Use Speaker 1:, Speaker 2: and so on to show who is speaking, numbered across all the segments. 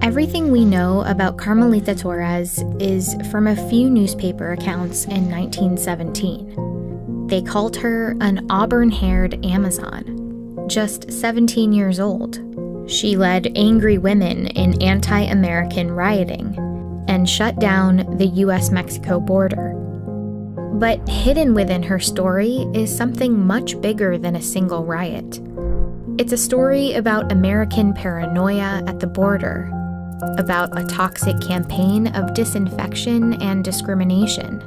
Speaker 1: Everything we know about Carmelita Torres is from a few newspaper accounts in 1917. They called her an auburn-haired Amazon, just 17 years old. She led angry women in anti-American rioting and shut down the U.S.-Mexico border. But hidden within her story is something much bigger than a single riot. It's a story about American paranoia at the border, about a toxic campaign of disinfection and discrimination,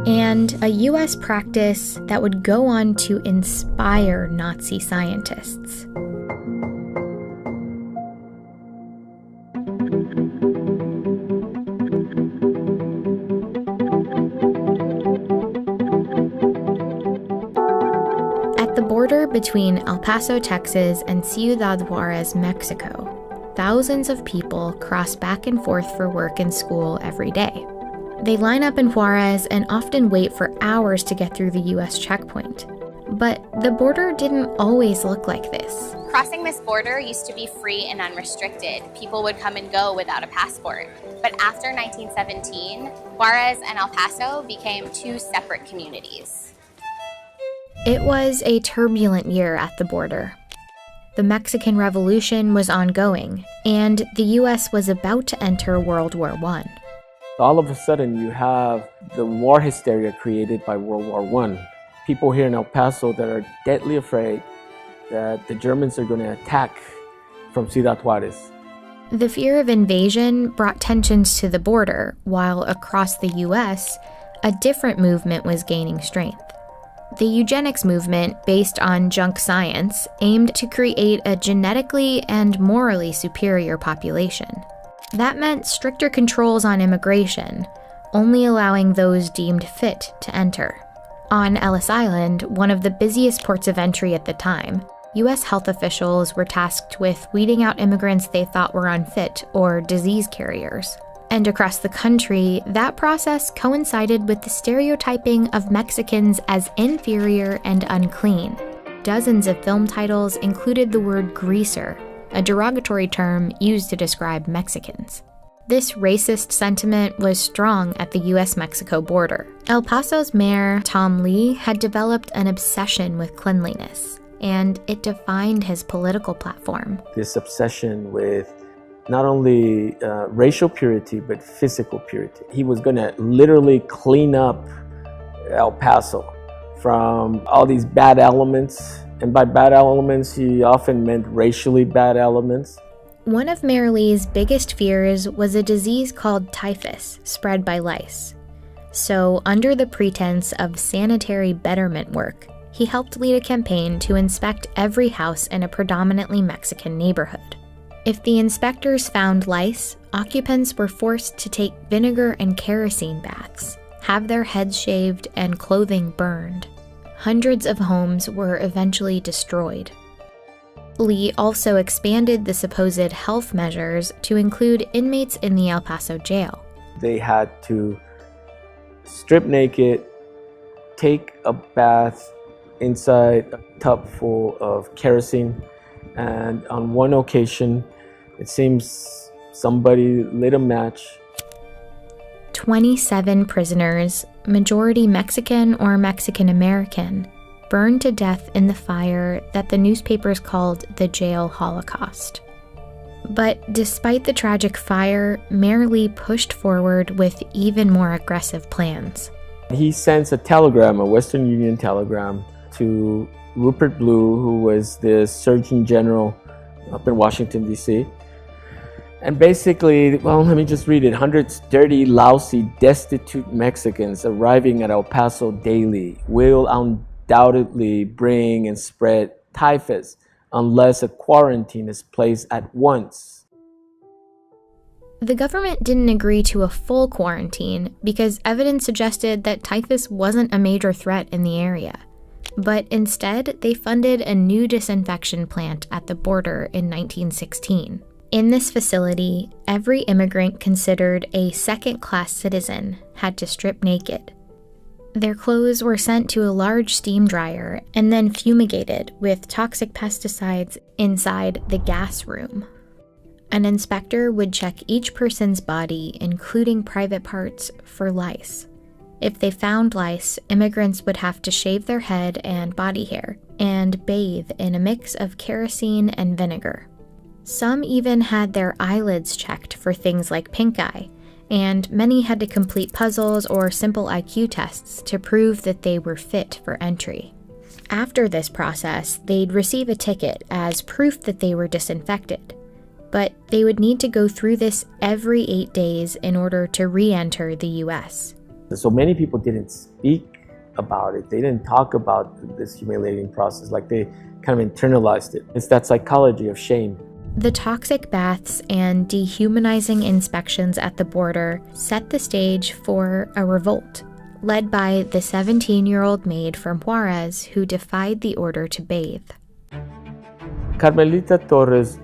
Speaker 1: and a U.S. practice that would go on to inspire Nazi scientists. At the border between El Paso, Texas, and Ciudad Juarez, Mexico, thousands of people cross back and forth for work and school every day. They line up in Juarez and often wait for hours to get through the U.S. checkpoint. But the border didn't always look like this.
Speaker 2: Crossing this border used to be free and unrestricted. People would come and go without a passport. But after 1917, Juarez and El Paso became two separate communities.
Speaker 1: It was a turbulent year at the border. The Mexican Revolution was ongoing, and the U.S. was about to enter World War I.
Speaker 3: All of a sudden, you have the war hysteria created by World War I. People here in El Paso that are deadly afraid that the Germans are going to attack from Ciudad Juarez.
Speaker 1: The fear of invasion brought tensions to the border, while across the U.S., a different movement was gaining strength. The eugenics movement, based on junk science, aimed to create a genetically and morally superior population. That meant stricter controls on immigration, only allowing those deemed fit to enter. On Ellis Island, one of the busiest ports of entry at the time, U.S. health officials were tasked with weeding out immigrants they thought were unfit or disease carriers. And across the country, that process coincided with the stereotyping of Mexicans as inferior and unclean. Dozens of film titles included the word greaser, a derogatory term used to describe Mexicans. This racist sentiment was strong at the U.S.-Mexico border. El Paso's mayor, Tom Lee, had developed an obsession with cleanliness, and it defined his political platform.
Speaker 3: This obsession with not only racial purity, but physical purity. He was going to literally clean up El Paso from all these bad elements. And by bad elements, he often meant racially bad elements.
Speaker 1: One of Mayor Lee's biggest fears was a disease called typhus, spread by lice. So, under the pretense of sanitary betterment work, he helped lead a campaign to inspect every house in a predominantly Mexican neighborhood. If the inspectors found lice, occupants were forced to take vinegar and kerosene baths, have their heads shaved, and clothing burned. Hundreds of homes were eventually destroyed. Lee also expanded the supposed health measures to include inmates in the El Paso jail.
Speaker 3: They had to strip naked, take a bath inside a tub full of kerosene, and on one occasion, it seems somebody lit a match.
Speaker 1: 27 prisoners, majority Mexican or Mexican American, burned to death in the fire that the newspapers called the jail Holocaust. But despite the tragic fire, Mayor Lee pushed forward with even more aggressive plans.
Speaker 3: He sends a telegram, a Western Union telegram, to Rupert Blue, who was the Surgeon General up in Washington, D.C. And basically, well, let me just read it. Hundreds dirty, lousy, destitute Mexicans arriving at El Paso daily will undoubtedly bring and spread typhus unless a quarantine is placed at once.
Speaker 1: The government didn't agree to a full quarantine because evidence suggested that typhus wasn't a major threat in the area. But instead, they funded a new disinfection plant at the border in 1916. In this facility, every immigrant considered a second-class citizen had to strip naked. Their clothes were sent to a large steam dryer and then fumigated with toxic pesticides inside the gas room. An inspector would check each person's body, including private parts, for lice. If they found lice, immigrants would have to shave their head and body hair and bathe in a mix of kerosene and vinegar. Some even had their eyelids checked for things like pink eye, and many had to complete puzzles or simple IQ tests to prove that they were fit for entry. After this process, they'd receive a ticket as proof that they were disinfected, but they would need to go through this every 8 days in order to re-enter the US.
Speaker 3: So many people didn't speak about it. They didn't talk about this humiliating process, like they kind of internalized it. It's that psychology of shame.
Speaker 1: The toxic baths and dehumanizing inspections at the border set the stage for a revolt, led by the 17-year-old maid from Juarez who defied the order to bathe.
Speaker 3: Carmelita Torres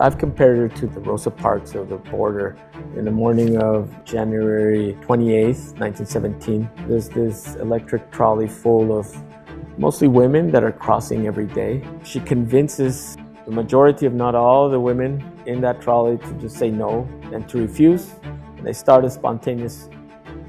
Speaker 3: I've compared her to the Rosa Parks of the border. In the morning of January 28th, 1917, there's this electric trolley full of mostly women that are crossing every day. She convinces the majority, if not all, the women in that trolley to just say no and to refuse. And they start a spontaneous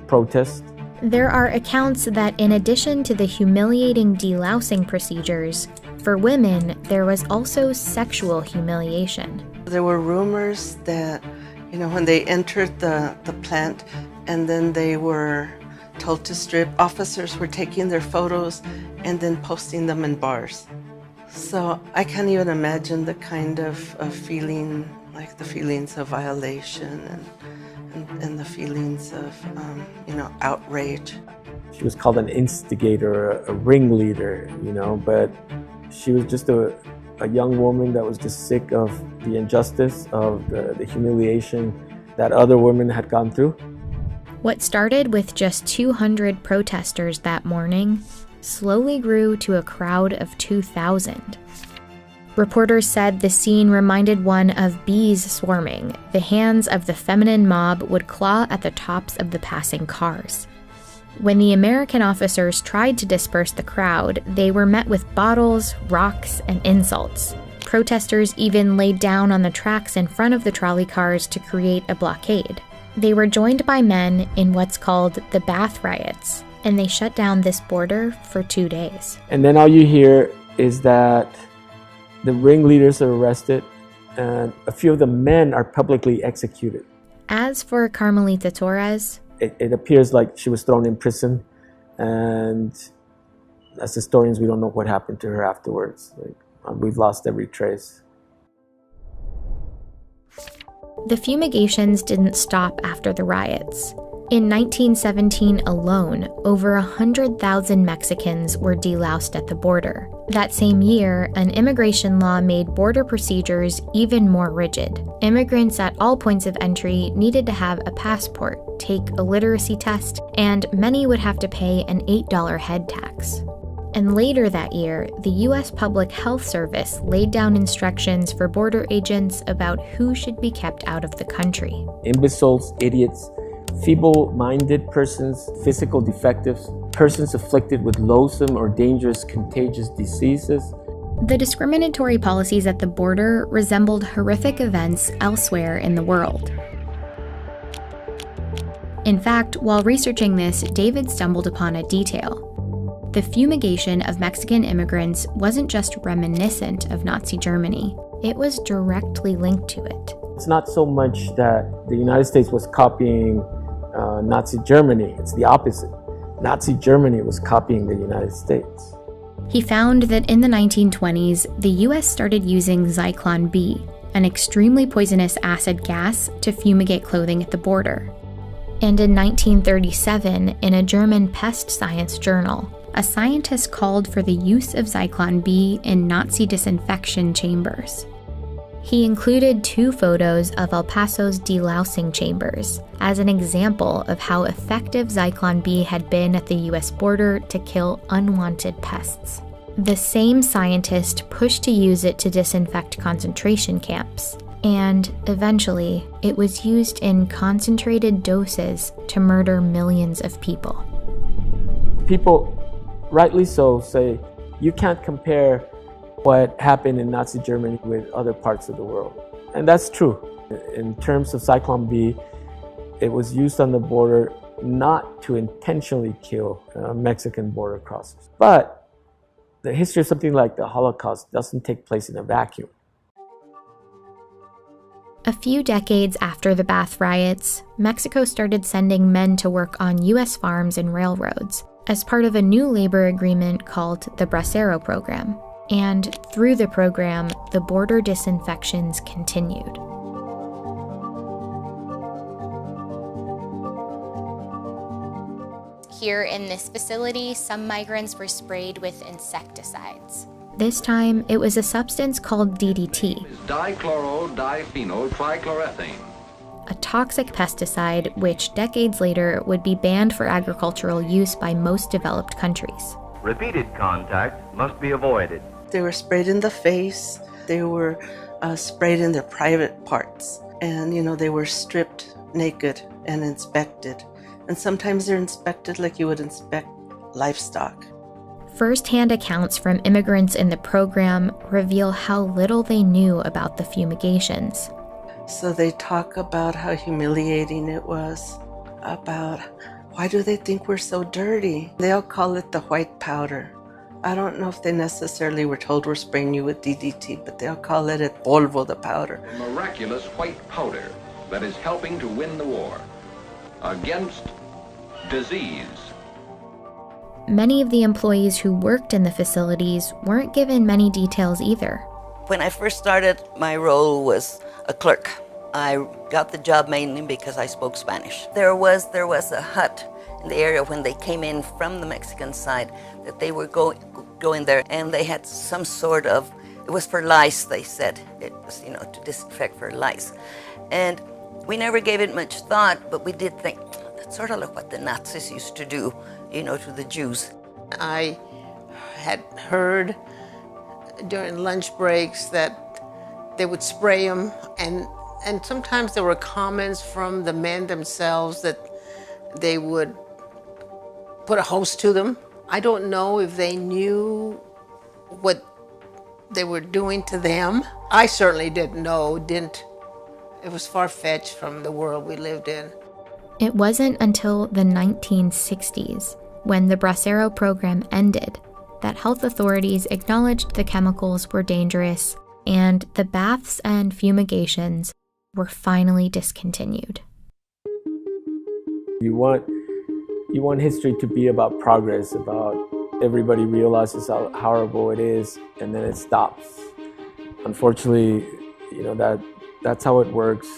Speaker 3: protest.
Speaker 1: There are accounts that in addition to the humiliating delousing procedures, for women, there was also sexual humiliation.
Speaker 4: There were rumors that, when they entered the plant and then they were told to strip, officers were taking their photos and then posting them in bars. So I can't even imagine the kind of feeling, like the feelings of violation and the feelings of, outrage. She
Speaker 3: was called an instigator, a ringleader, but she was just a young woman that was just sick of the injustice, of the humiliation that other women had gone through.
Speaker 1: What started with just 200 protesters that morning slowly grew to a crowd of 2,000. Reporters said the scene reminded one of bees swarming. The hands of the feminine mob would claw at the tops of the passing cars. When the American officers tried to disperse the crowd, they were met with bottles, rocks, and insults. Protesters even laid down on the tracks in front of the trolley cars to create a blockade. They were joined by men in what's called the Bath Riots, and they shut down this border for 2 days.
Speaker 3: And then all you hear is that the ringleaders are arrested, and a few of the men are publicly executed.
Speaker 1: As for Carmelita Torres,
Speaker 3: it appears like she was thrown in prison, and as historians, we don't know what happened to her afterwards. We've lost every trace.
Speaker 1: The fumigations didn't stop after the riots. In 1917 alone, over 100,000 Mexicans were deloused at the border. That same year, an immigration law made border procedures even more rigid. Immigrants at all points of entry needed to have a passport, take a literacy test, and many would have to pay an $8 head tax. And later that year, the U.S. Public Health Service laid down instructions for border agents about who should be kept out of the country.
Speaker 3: Imbeciles, idiots, feeble-minded persons, physical defectives, persons afflicted with loathsome or dangerous contagious diseases.
Speaker 1: The discriminatory policies at the border resembled horrific events elsewhere in the world. In fact, while researching this, David stumbled upon a detail. The fumigation of Mexican immigrants wasn't just reminiscent of Nazi Germany, it was directly linked to it.
Speaker 3: It's not so much that the United States was copying Nazi Germany, it's the opposite. Nazi Germany was copying the United States.
Speaker 1: He found that in the 1920s, the US started using Zyklon B, an extremely poisonous acid gas, to fumigate clothing at the border. And in 1937, in a German pest science journal, a scientist called for the use of Zyklon B in Nazi disinfection chambers. He included 2 photos of El Paso's delousing chambers as an example of how effective Zyklon B had been at the US border to kill unwanted pests. The same scientist pushed to use it to disinfect concentration camps, and eventually, it was used in concentrated doses to murder millions of people.
Speaker 3: People, rightly so, say you can't compare what happened in Nazi Germany with other parts of the world. And that's true. In terms of Cyclone B, it was used on the border not to intentionally kill Mexican border crossers. But the history of something like the Holocaust doesn't take place in a vacuum.
Speaker 1: A few decades after the Bath riots, Mexico started sending men to work on U.S. farms and railroads as part of a new labor agreement called the Bracero Program. And through the program, the border disinfections continued.
Speaker 2: Here in this facility, some migrants were sprayed with insecticides.
Speaker 1: This time, it was a substance called DDT,
Speaker 5: dichloro-diphenyl-trichloroethane,
Speaker 1: a toxic pesticide which decades later would be banned for agricultural use by most developed countries.
Speaker 5: Repeated contact must be avoided.
Speaker 4: They were sprayed in the face. They were sprayed in their private parts. And, they were stripped naked and inspected. And sometimes they're inspected like you would inspect livestock.
Speaker 1: First-hand accounts from immigrants in the program reveal how little they knew about the fumigations.
Speaker 4: So they talk about how humiliating it was, about why do they think we're so dirty? They all call it the white powder. I don't know if they necessarily were told we're spraying you with DDT, but they'll call it polvo, the powder.
Speaker 5: A miraculous white powder that is helping to win the war against disease.
Speaker 1: Many of the employees who worked in the facilities weren't given many details either.
Speaker 6: When I first started, my role was a clerk. I got the job mainly because I spoke Spanish. There was a hut in the area when they came in from the Mexican side that they were going there, and they had some sort of, it was for lice, they said. It was, to disinfect for lice. And we never gave it much thought, but we did think, that's sort of like what the Nazis used to do, to the Jews.
Speaker 7: I had heard during lunch breaks that they would spray them, and sometimes there were comments from the men themselves that they would put a hose to them. I don't know if they knew what they were doing to them. I certainly didn't know, it was far-fetched from the world we lived in.
Speaker 1: It wasn't until the 1960s, when the Bracero program ended, that health authorities acknowledged the chemicals were dangerous and the baths and fumigations were finally discontinued.
Speaker 3: You want history to be about progress, about everybody realizes how horrible it is, and then it stops. Unfortunately, that's how it works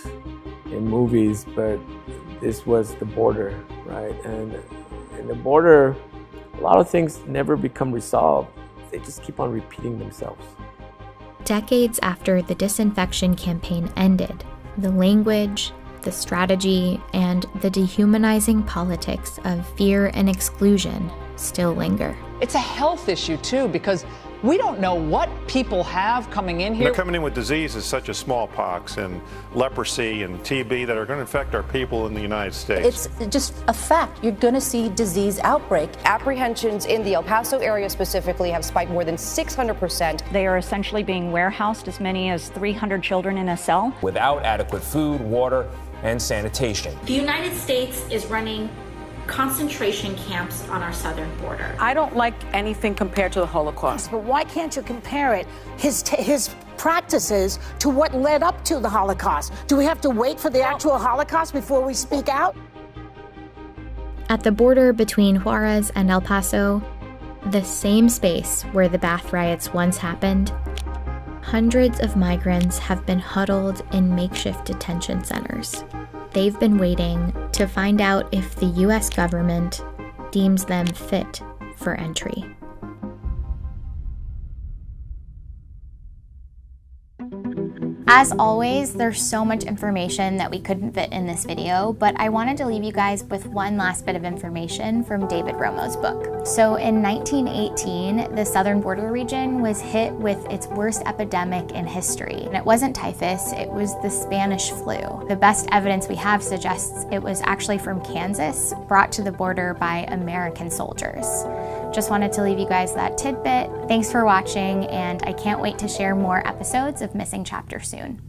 Speaker 3: in movies, but this was the border, right? And in the border, a lot of things never become resolved. They just keep on repeating themselves.
Speaker 1: Decades after the disinfection campaign ended, the language, the strategy, and the dehumanizing politics of fear and exclusion still linger.
Speaker 8: It's a health issue, too, because we don't know what people have coming in here.
Speaker 9: They're coming in with diseases such as smallpox and leprosy and TB that are going to affect our people in the United States.
Speaker 10: It's just a fact. You're going to see disease outbreak.
Speaker 11: Apprehensions in the El Paso area specifically have spiked more than 600%.
Speaker 12: They are essentially being warehoused, as many as 300 children in a cell.
Speaker 13: Without adequate food, water, and sanitation.
Speaker 14: The United States is running concentration camps on our southern border.
Speaker 15: I don't like anything compared to the Holocaust.
Speaker 16: But why can't you compare it, his practices, to what led up to the Holocaust? Do we have to wait for the actual Holocaust before we speak out?
Speaker 1: At the border between Juarez and El Paso, the same space where the Bath riots once happened, hundreds of migrants have been huddled in makeshift detention centers. They've been waiting to find out if the U.S. government deems them fit for entry.
Speaker 2: As always, there's so much information that we couldn't fit in this video, but I wanted to leave you guys with one last bit of information from David Romo's book. So in 1918, the southern border region was hit with its worst epidemic in history. And it wasn't typhus, it was the Spanish flu. The best evidence we have suggests it was actually from Kansas, brought to the border by American soldiers. Just wanted to leave you guys that tidbit. Thanks for watching, and I can't wait to share more episodes of Missing Chapter soon.